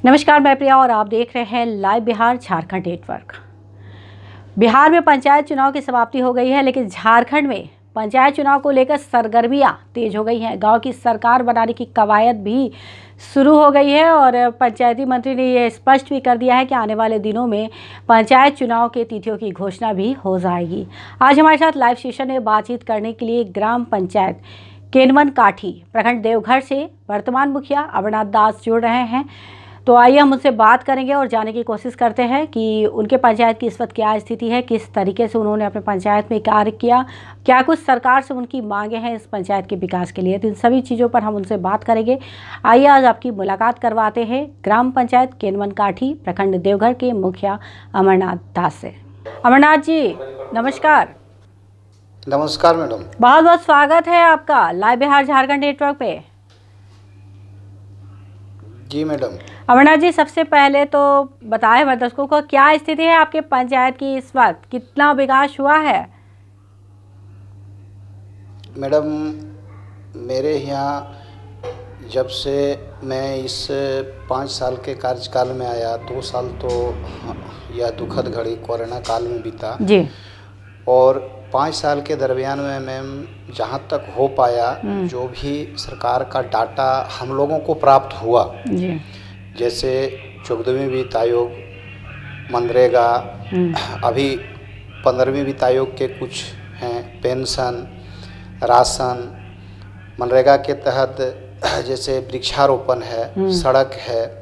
नमस्कार, मैं प्रिया और आप देख रहे हैं लाइव बिहार झारखंड नेटवर्क। बिहार में पंचायत चुनाव की समाप्ति हो गई है, लेकिन झारखंड में पंचायत चुनाव को लेकर सरगर्मियां तेज हो गई हैं। गांव की सरकार बनाने की कवायद भी शुरू हो गई है और पंचायती मंत्री ने यह स्पष्ट भी कर दिया है कि आने वाले दिनों में पंचायत चुनाव के तिथियों की घोषणा भी हो जाएगी। आज हमारे साथ लाइव सेशन में बातचीत करने के लिए ग्राम पंचायत केनवन काठी प्रखंड देवघर से वर्तमान मुखिया अमरनाथ दास जुड़ रहे हैं। तो आइए हम उनसे बात करेंगे और जानने की कोशिश करते हैं कि उनके पंचायत की इस वक्त क्या स्थिति है, किस तरीके से उन्होंने अपने पंचायत में कार्य किया, क्या कुछ सरकार से उनकी मांगे हैं इस पंचायत के विकास के लिए। तो इन सभी चीज़ों पर हम उनसे बात करेंगे। आइए आज आपकी मुलाकात करवाते हैं ग्राम पंचायत केनवन काठी प्रखंड देवघर के मुखिया अमरनाथ दास से। अमरनाथ जी नमस्कार। नमस्कार मैडम। बहुत बहुत स्वागत है आपका लाइव बिहार झारखंड नेटवर्क पे। जी मैडम। अमरनाथ जी, सबसे पहले तो बताएं हमारे दर्शकों को क्या स्थिति है आपके पंचायत की इस वक्त, कितना विकास हुआ है? मैडम, मेरे यहाँ जब से मैं इस 5 साल के कार्यकाल में आया, 2 साल तो यह दुखद घड़ी कोरोना काल में बीता जी, और 5 साल के दरमियान में मैम जहाँ तक हो पाया, जो भी सरकार का डाटा हम लोगों को प्राप्त हुआ जी, जैसे 14वीं वित्त आयोग, मनरेगा, अभी 15वीं वित्त आयोग के कुछ हैं, पेंशन, राशन, मनरेगा के तहत जैसे वृक्षारोपण है, सड़क है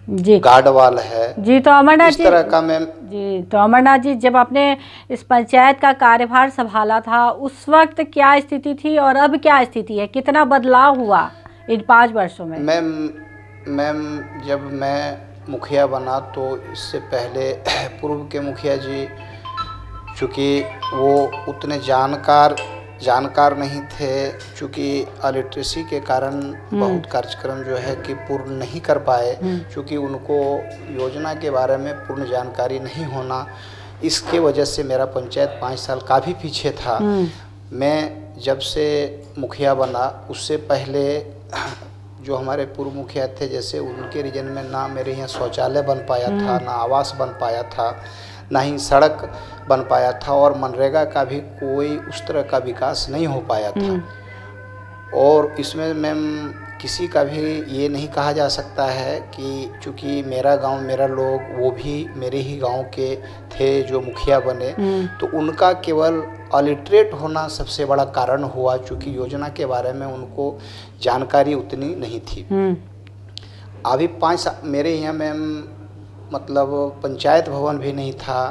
जी, गार्ड वाल है जी। तो अमरनाथ इस तरह का मैम जी, तो अमरनाथ जी, जब आपने इस पंचायत का कार्यभार संभाला था उस वक्त क्या स्थिति थी और अब क्या स्थिति है, कितना बदलाव हुआ इन 5 वर्षों में? मैम जब मैं मुखिया बना तो इससे पहले पूर्व के मुखिया जी, चूँकि वो उतने जानकार नहीं थे, चूँकि अलिटरेसी के कारण बहुत कार्यक्रम जो है कि पूर्ण नहीं कर पाए, चूँकि उनको योजना के बारे में पूर्ण जानकारी नहीं होना, इसके वजह से मेरा पंचायत 5 साल का भी पीछे था। मैं जब से मुखिया बना उससे पहले जो हमारे पूर्व मुखिया थे, जैसे उनके रीजन में ना मेरे यहाँ शौचालय बन पाया था, ना आवास बन पाया था, ना ही सड़क बन पाया था, और मनरेगा का भी कोई उस तरह का विकास नहीं हो पाया था। और इसमें मैम किसी का भी ये नहीं कहा जा सकता है कि चूँकि मेरा गांव, मेरा लोग, वो भी मेरे ही गांव के थे जो मुखिया बने, तो उनका केवल अलिटरेट होना सबसे बड़ा कारण हुआ, चूँकि योजना के बारे में उनको जानकारी उतनी नहीं थी। अभी 5 साल मेरे यहाँ मैम मतलब पंचायत भवन भी नहीं था।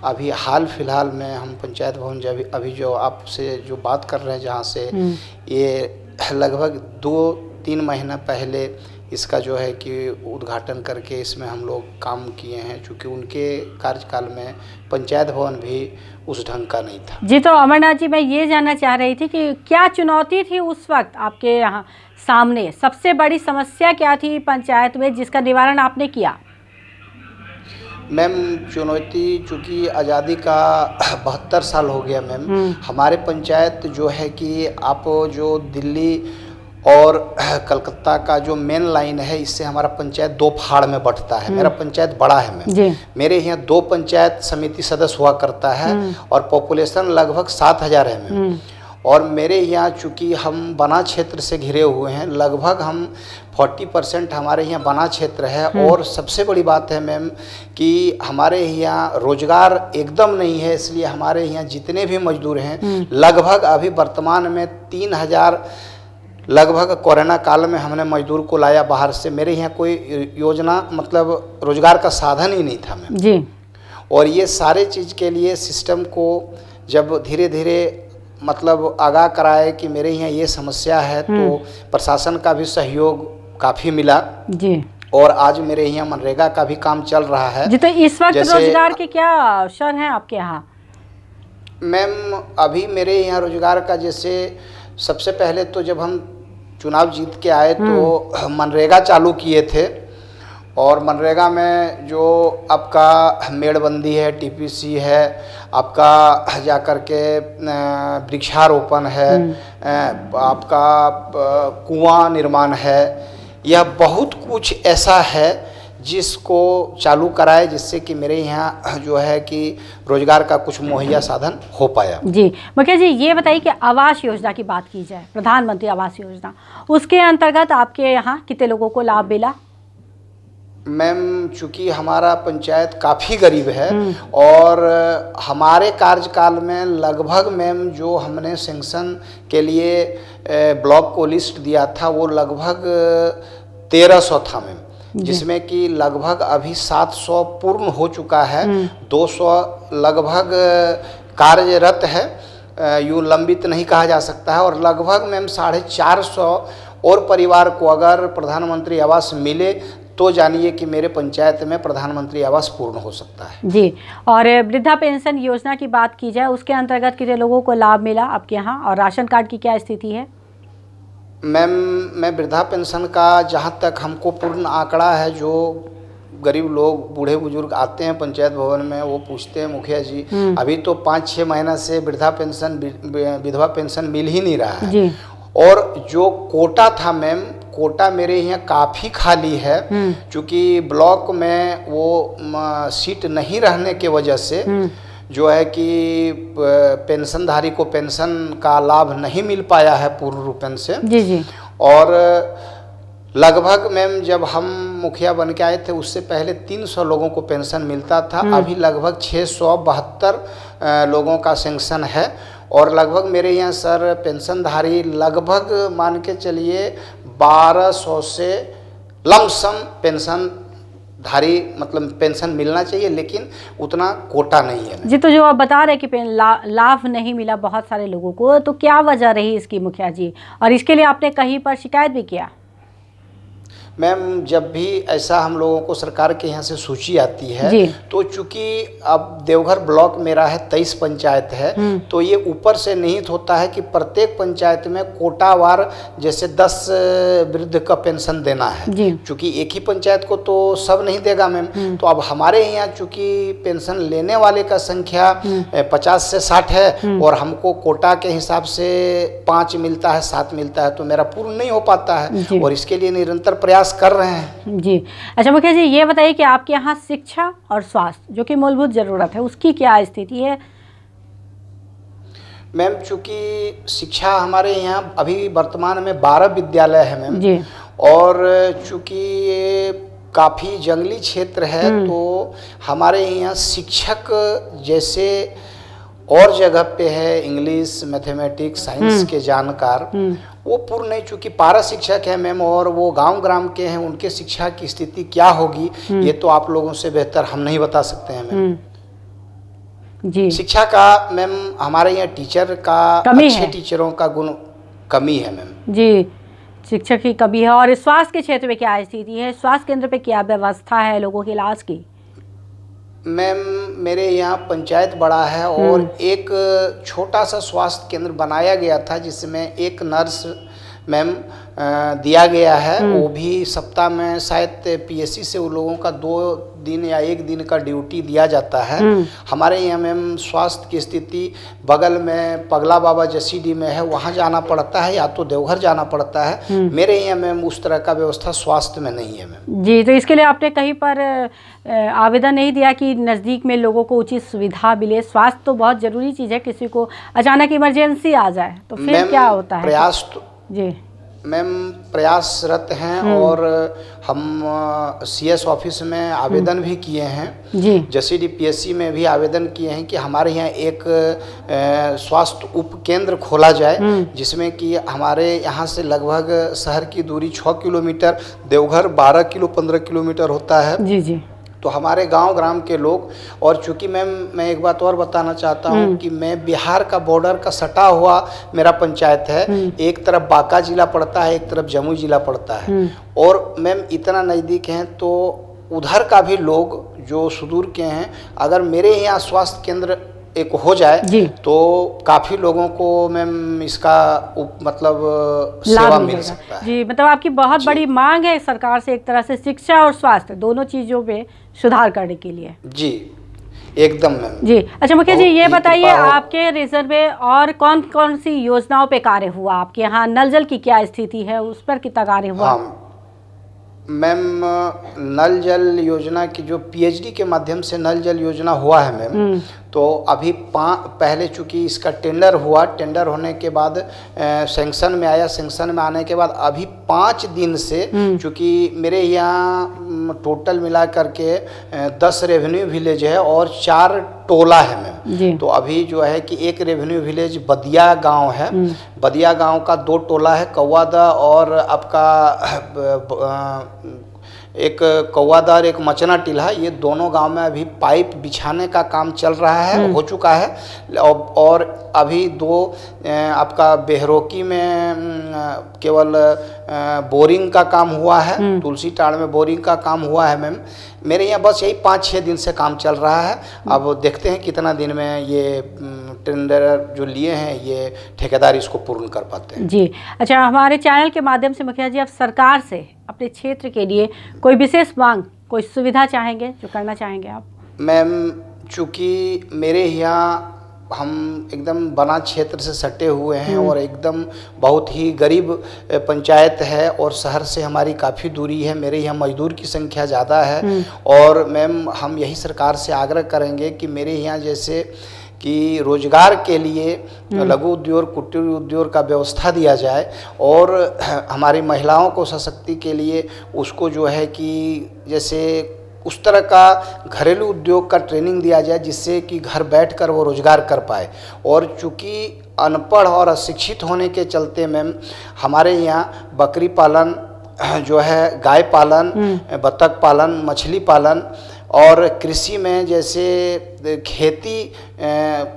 अभी हाल फिलहाल में हम पंचायत भवन जब अभी जो आपसे जो बात कर रहे हैं, जहाँ से ये लगभग 2-3 महीना पहले इसका जो है कि उद्घाटन करके इसमें हम लोग काम किए हैं, चूँकि उनके कार्यकाल में पंचायत भवन भी उस ढंग का नहीं था। जी, तो अमरनाथ जी, मैं ये जानना चाह रही थी कि क्या चुनौती थी उस वक्त आपके यहाँ सामने, सबसे बड़ी समस्या क्या थी पंचायत में जिसका निवारण आपने किया? मैम चुनौती, चूँकि आज़ादी का 72 साल हो गया मैम, हमारे पंचायत जो है कि आप जो दिल्ली और कलकत्ता का जो मेन लाइन है, इससे हमारा पंचायत 2 फाड़ में बंटता है। मेरा पंचायत बड़ा है मैम, मेरे यहाँ 2 पंचायत समिति सदस्य हुआ करता है और पॉपुलेशन लगभग 7000 है मैम। और मेरे यहाँ चूँकि हम बना क्षेत्र से घिरे हुए हैं, लगभग हम 40% हमारे यहाँ बना क्षेत्र है। और सबसे बड़ी बात है मैम कि हमारे यहाँ रोजगार एकदम नहीं है, इसलिए हमारे यहाँ जितने भी मजदूर हैं लगभग अभी वर्तमान में 3000 लगभग कोरोना काल में हमने मजदूर को लाया बाहर से। मेरे यहाँ कोई योजना मतलब रोजगार का साधन ही नहीं था मैम जी। और ये सारे चीज़ के लिए सिस्टम को जब धीरे धीरे मतलब आगाह कराए कि मेरे यहाँ ये समस्या है, तो प्रशासन का भी सहयोग काफ़ी मिला जी। और आज मेरे यहाँ मनरेगा का भी काम चल रहा है जी। तो इस वक्त रोजगार के क्या अवसर हैं आपके यहाँ? मैम अभी मेरे यहाँ रोजगार का, जैसे सबसे पहले तो जब हम चुनाव जीत के आए तो मनरेगा चालू किए थे, और मनरेगा में जो आपका मेड़बंदी है, टीपीसी है, आपका जा कर के वृक्षारोपण है, आपका कुआं निर्माण है, यह बहुत कुछ ऐसा है जिसको चालू कराए, जिससे कि मेरे यहाँ जो है कि रोजगार का कुछ मुहैया साधन हो पाया। जी मुखिया जी, ये बताइए कि आवास योजना की बात की जाए, प्रधानमंत्री आवास योजना, उसके अंतर्गत आपके यहाँ कितने लोगों को लाभ मिला? मैम, चूँकि हमारा पंचायत काफ़ी गरीब है और हमारे कार्यकाल में लगभग मैम जो हमने सेंक्शन के लिए ब्लॉक को लिस्ट दिया था वो लगभग 1300 था मैम, जिसमें कि लगभग अभी 700 पूर्ण हो चुका है, 200 लगभग कार्यरत है, यूँ लंबित नहीं कहा जा सकता है, और लगभग मैम 450 और परिवार को अगर प्रधानमंत्री आवास मिले तो जानिए कि मेरे पंचायत में प्रधानमंत्री आवास पूर्ण हो सकता है। जी, और वृद्धा पेंशन योजना की बात की जाए, उसके अंतर्गत कितने लोगों को लाभ मिला आपके यहाँ, और राशन कार्ड की क्या स्थिति है? मैम, मैं वृद्धा पेंशन का जहाँ तक हमको पूर्ण आंकड़ा है, जो गरीब लोग बूढ़े बुजुर्ग आते हैं पंचायत भवन में, वो पूछते हैं मुखिया जी अभी तो 5-6 महीना से वृद्धा पेंशन विधवा पेंशन मिल ही नहीं रहा है जी। और जो कोटा था मैम, कोटा मेरे यहाँ काफ़ी खाली है, क्योंकि ब्लॉक में वो सीट नहीं रहने के वजह से जो है कि पेंशनधारी को पेंशन का लाभ नहीं मिल पाया है पूर्ण रूपेण से। जी जी। और लगभग मैम जब हम मुखिया बन के आए थे उससे पहले 300 लोगों को पेंशन मिलता था, अभी लगभग 672 लोगों का सेंक्शन है, और लगभग मेरे यहाँ सर पेंशनधारी लगभग मान के चलिए 1200 से लमसम पेंशनधारी मतलब पेंशन मिलना चाहिए, लेकिन उतना कोटा नहीं है जी। तो जो आप बता रहे हैं कि लाभ नहीं मिला बहुत सारे लोगों को, तो क्या वजह रही इसकी मुखिया जी, और इसके लिए आपने कहीं पर शिकायत भी किया? मैम, जब भी ऐसा हम लोगों को सरकार के यहाँ से सूची आती है तो चूंकि अब देवघर ब्लॉक मेरा है 23 पंचायत है, तो ये ऊपर से निहित होता है कि प्रत्येक पंचायत में कोटावार जैसे 10 वृद्ध का पेंशन देना है, चूंकि एक ही पंचायत को तो सब नहीं देगा मैम। तो अब हमारे यहाँ चूंकि पेंशन लेने वाले का संख्या 50 से 60 है और हमको कोटा के हिसाब से 5 मिलता है, 7 मिलता है, तो मेरा पूर्ण नहीं हो पाता है, और इसके लिए निरंतर प्रयास कर रहे हैं। जी अच्छा मुखिया जी, ये बताइए कि आपके यहाँ शिक्षा और स्वास्थ्य जो कि मूलभूत जरूरत है उसकी क्या स्थिति है? मैम, चूंकि शिक्षा हमारे यहाँ अभी वर्तमान में 12 विद्यालय है मैम जी, और चूंकि ये काफ़ी जंगली क्षेत्र है तो हमारे यहाँ शिक्षक जैसे और जगह पे है इंग्लिश, मैथमेटिक्स, साइंस के जानकार, वो पूर्ण नहीं, चूँकि पारा शिक्षक है मैम और वो गांव ग्राम के हैं, उनके शिक्षा की स्थिति क्या होगी ये तो आप लोगों से बेहतर हम नहीं बता सकते हैं मैम जी। शिक्षा का मैम हमारे यहाँ टीचर का अच्छे टीचरों का गुण कमी है मैम जी, शिक्षक की कमी है। और स्वास्थ्य के क्षेत्र में क्या स्थिति है? स्वास्थ्य केंद्र पे क्या व्यवस्था है लोगों के इलाज की? मैम, मेरे यहाँ पंचायत बड़ा है और एक छोटा सा स्वास्थ्य केंद्र बनाया गया था जिसमें एक नर्स मैम दिया गया है, वो भी सप्ताह में शायद पीएससी से उन लोगों का 2 दिन या 1 दिन का ड्यूटी दिया जाता है। हमारे यहाँ मैम स्वास्थ्य की स्थिति बगल में पगला बाबा जसीडी में है, वहाँ जाना पड़ता है या तो देवघर जाना पड़ता है। मेरे यहाँ मैम उस तरह का व्यवस्था स्वास्थ्य में नहीं है मैम जी। तो इसके लिए आपने कहीं पर आवेदन नहीं दिया कि नज़दीक में लोगों को उचित सुविधा मिले? स्वास्थ्य तो बहुत ज़रूरी चीज़ है, किसी को अचानक इमरजेंसी आ जाए तो फिर क्या होता है? प्रयास तो जी मैम प्रयासरत हैं और हम सीएस ऑफिस में आवेदन भी किए हैं जी, जसीडी पीएससी में भी आवेदन किए हैं कि हमारे यहाँ एक स्वास्थ्य उप केंद्र खोला जाए, जिसमें कि हमारे यहाँ से लगभग शहर की दूरी 6 किलोमीटर, देवघर 12 किलो 15 किलोमीटर होता है जी जी। तो हमारे गांव ग्राम के लोग, और चूंकि मैम मैं एक बात और बताना चाहता हूं कि मैं बिहार का बॉर्डर का सटा हुआ मेरा पंचायत है, एक तरफ बांका जिला पड़ता है, एक तरफ जमुई जिला पड़ता है, और मैम इतना नज़दीक हैं तो उधर का भी लोग जो सुदूर के हैं अगर मेरे यहाँ स्वास्थ्य केंद्र एक हो जाए तो काफ़ी लोगों को मैम इसका मतलब सेवा मिल सकता है जी। मतलब आपकी बहुत बड़ी मांग है सरकार से एक तरह से शिक्षा और स्वास्थ्य दोनों चीज़ों पे सुधार करने के लिए जी, एकदम मैम जी। अच्छा मुखिया जी, ये बताइए आपके रिजर्व में और कौन कौन सी योजनाओं पे कार्य हुआ? आपके यहाँ नल जल की क्या स्थिति है, उस पर कितना कार्य हुआ? मैम नल जल योजना की जो पीएचडी के माध्यम से नल जल योजना हुआ है मैम, तो अभी पहले चूँकि इसका टेंडर हुआ, टेंडर होने के बाद सैंक्शन में आया, सैंक्शन में आने के बाद अभी 5 दिन से चूँकि मेरे यहाँ टोटल मिला करके 10 रेवेन्यू विलेज है और 4 टोला है मैम। तो अभी जो है कि एक रेवेन्यू विलेज बदिया गांव है, बदिया गांव का 2 टोला है, कौवादा और आपका एक कौवादा और एक मचना टीला, ये दोनों गांव में अभी पाइप बिछाने का काम चल रहा है, हो चुका है। और अभी 2 आपका बेहरोकी में केवल बोरिंग का काम हुआ है, तुलसी टाड़ में बोरिंग का काम हुआ है मैम। मेरे यहाँ बस यही 5-6 दिन से काम चल रहा है। अब देखते हैं कितना दिन में ये टेंडर जो लिए हैं ये ठेकेदार इसको पूर्ण कर पाते हैं। जी अच्छा, हमारे चैनल के माध्यम से मुखिया जी आप सरकार से अपने क्षेत्र के लिए कोई विशेष मांग, कोई सुविधा चाहेंगे जो करना चाहेंगे आप? मैम चूँकि मेरे यहाँ हम एकदम बना क्षेत्र से सटे हुए हैं और एकदम बहुत ही गरीब पंचायत है और शहर से हमारी काफ़ी दूरी है, मेरे यहाँ मजदूर की संख्या ज़्यादा है। और मैम हम यही सरकार से आग्रह करेंगे कि मेरे यहाँ जैसे कि रोजगार के लिए लघु उद्योग कुटीर उद्योग का व्यवस्था दिया जाए और हमारी महिलाओं को सशक्ति के लिए उसको जो है कि जैसे उस तरह का घरेलू उद्योग का ट्रेनिंग दिया जाए जिससे कि घर बैठकर वो रोजगार कर पाए। और चूँकि अनपढ़ और अशिक्षित होने के चलते मैम हमारे यहाँ बकरी पालन जो है, गाय पालन, बतख पालन, मछली पालन और कृषि में जैसे खेती,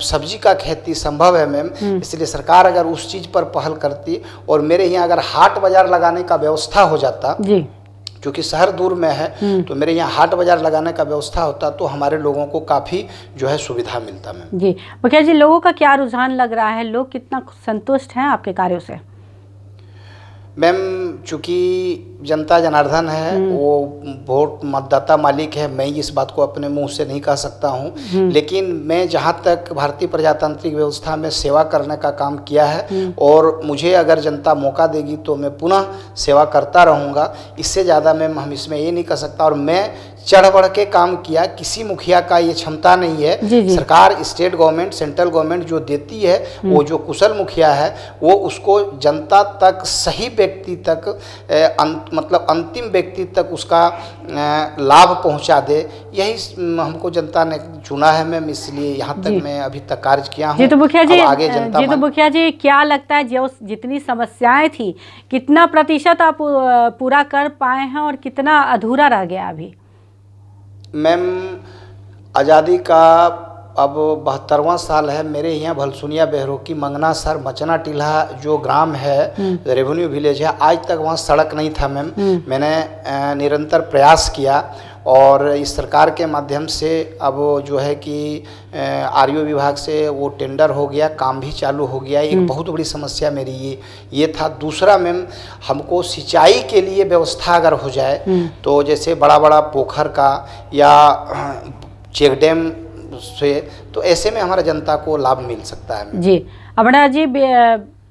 सब्जी का खेती संभव है मैम। इसलिए सरकार अगर उस चीज़ पर पहल करती और मेरे यहाँ अगर हाट बाजार लगाने का व्यवस्था हो जाता जी, क्योंकि शहर दूर में है, तो मेरे यहाँ हाट बाजार लगाने का व्यवस्था होता तो हमारे लोगों को काफ़ी जो है सुविधा मिलता मैम। जी मुखिया जी, लोगों का क्या रुझान लग रहा है, लोग कितना संतुष्ट हैं आपके कार्यों से? मैम चूँकि जनता जनार्दन है, वो वोट मतदाता मालिक है, मैं इस बात को अपने मुंह से नहीं कह सकता हूं, लेकिन मैं जहां तक भारतीय प्रजातांत्रिक व्यवस्था में सेवा करने का काम किया है और मुझे अगर जनता मौका देगी तो मैं पुनः सेवा करता रहूंगा। इससे ज़्यादा मैम हम इसमें ये नहीं कर सकता। और मैं चढ़ बढ़ के काम किया, किसी मुखिया का ये क्षमता नहीं है। जी। सरकार, स्टेट गवर्नमेंट, सेंट्रल गवर्नमेंट जो देती है, वो जो कुशल मुखिया है वो उसको जनता तक, सही व्यक्ति तक, मतलब अंतिम व्यक्ति तक उसका लाभ पहुंचा दे, यही हमको जनता ने चुना है मैम। इसलिए यहाँ तक मैं अभी तक कार्य किया हूँ। जी तो मुखिया जी क्या लगता है जो जितनी समस्याएं थी कितना प्रतिशत आप पूरा कर पाए हैं और कितना अधूरा रह गया अभी? मैम आज़ादी का अब 72वां साल है। मेरे यहाँ भलसुनिया, बेहरोकी, मंगना सर, मचना टीला जो ग्राम है, रेवेन्यू विलेज है, आज तक वहाँ सड़क नहीं था मैम। मैंने निरंतर प्रयास किया और इस सरकार के माध्यम से अब जो है कि आरओ विभाग से वो टेंडर हो गया, काम भी चालू हो गया। एक बहुत बड़ी समस्या मेरी ये था। दूसरा मैम, हमको सिंचाई के लिए व्यवस्था अगर हो जाए तो जैसे बड़ा बड़ा पोखर का या चेक डैम से, तो ऐसे में हमारा जनता को लाभ मिल सकता है। जी अमरनाथ जी,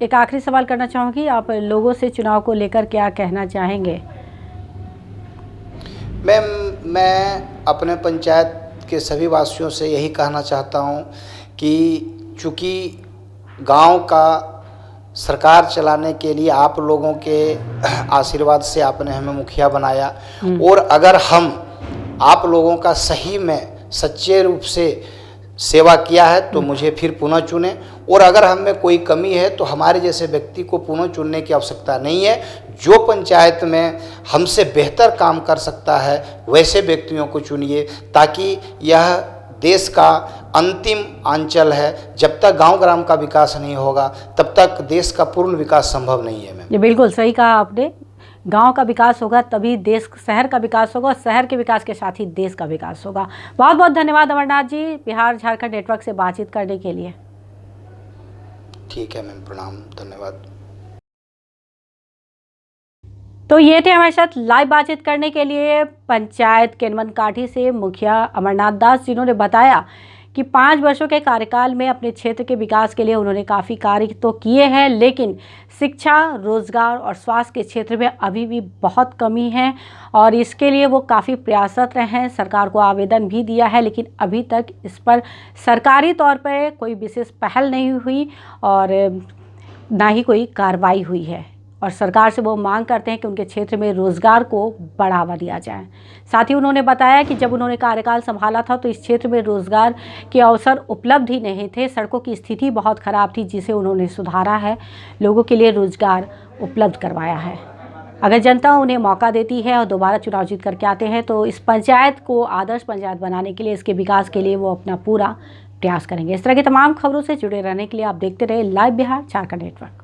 एक आखिरी सवाल करना चाहूँगी, आप लोगों से चुनाव को लेकर क्या कहना चाहेंगे? मैम मैं अपने पंचायत के सभी वासियों से यही कहना चाहता हूँ कि चूँकि गांव का सरकार चलाने के लिए आप लोगों के आशीर्वाद से आपने हमें मुखिया बनाया, और अगर हम आप लोगों का सही में सच्चे रूप से सेवा किया है तो मुझे फिर पुनः चुने, और अगर हम में कोई कमी है तो हमारे जैसे व्यक्ति को पुनः चुनने की आवश्यकता नहीं है। जो पंचायत में हमसे बेहतर काम कर सकता है वैसे व्यक्तियों को चुनिए, ताकि यह देश का अंतिम अंचल है। जब तक गांव ग्राम का विकास नहीं होगा तब तक देश का पूर्ण विकास संभव नहीं है। ये बिल्कुल सही कहा आपने, गांव का विकास होगा तभी देश, शहर का विकास होगा, और शहर के विकास के साथ ही देश का विकास होगा। बहुत बहुत धन्यवाद अमरनाथ जी, बिहार झारखंड नेटवर्क से बातचीत करने के लिए। ठीक है मैम, प्रणाम, धन्यवाद। तो ये थे हमारे साथ लाइव बातचीत करने के लिए पंचायत केनवन काठी से मुखिया अमरनाथ दास, जिन्होंने बताया कि 5 वर्षों के कार्यकाल में अपने क्षेत्र के विकास के लिए उन्होंने काफ़ी कार्य तो किए हैं, लेकिन शिक्षा, रोजगार और स्वास्थ्य के क्षेत्र में अभी भी बहुत कमी है और इसके लिए वो काफ़ी प्रयासरत रहे हैं। सरकार को आवेदन भी दिया है, लेकिन अभी तक इस पर सरकारी तौर पर कोई विशेष पहल नहीं हुई और ना ही कोई कार्रवाई हुई है। और सरकार से वो मांग करते हैं कि उनके क्षेत्र में रोज़गार को बढ़ावा दिया जाए। साथ ही उन्होंने बताया कि जब उन्होंने कार्यकाल संभाला था तो इस क्षेत्र में रोज़गार के अवसर उपलब्ध ही नहीं थे। सड़कों की स्थिति बहुत ख़राब थी, जिसे उन्होंने सुधारा है, लोगों के लिए रोज़गार उपलब्ध करवाया है। अगर जनता उन्हें मौका देती है और दोबारा चुनाव जीत करके आते हैं तो इस पंचायत को आदर्श पंचायत बनाने के लिए, इसके विकास के लिए वो अपना पूरा प्रयास करेंगे। इस तरह की तमाम खबरों से जुड़े रहने के लिए आप देखते रहे लाइव बिहार झारखंड नेटवर्क।